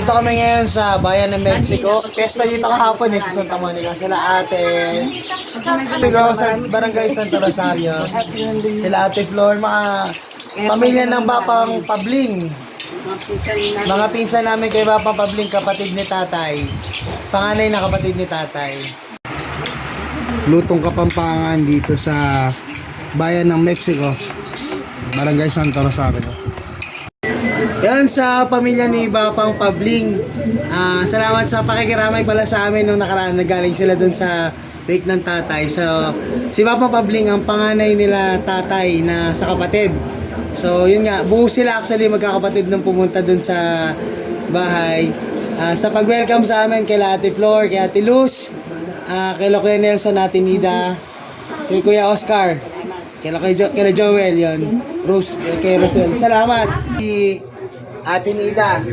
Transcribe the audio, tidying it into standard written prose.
Nandito kami ngayon sa bayan ng Mexico. Pesta dito kahapon sa Santa Monica. Sila ate Sigaw sa Barangay Santo Rosario. Sila ate Flor, mga pamilya ng Bapang Pabling. Mga pinsan namin kay Bapang Pabling, kapatid ni tatay. Panganay na kapatid ni tatay. Lutong Kapampangan dito sa bayan ng Mexico. Barangay Santo Rosario. Yan sa pamilya ni Bapang Pabling. Salamat sa pakikiramay pala sa amin nung nakaraan. Nagaling sila dun sa wake ng tatay. So, si Bapang Pabling ang panganay nila tatay na sa kapatid. So, yun nga. Buo sila actually magkakapatid nung pumunta dun sa bahay. Sa pag-welcome sa amin kay Ate Flor, kay Ate Luz, kay Kuya Nelson, Ate Nida, kay Kuya Oscar, kay Joel, yun. Rose, kay Rosel. Salamat. Ate Nida,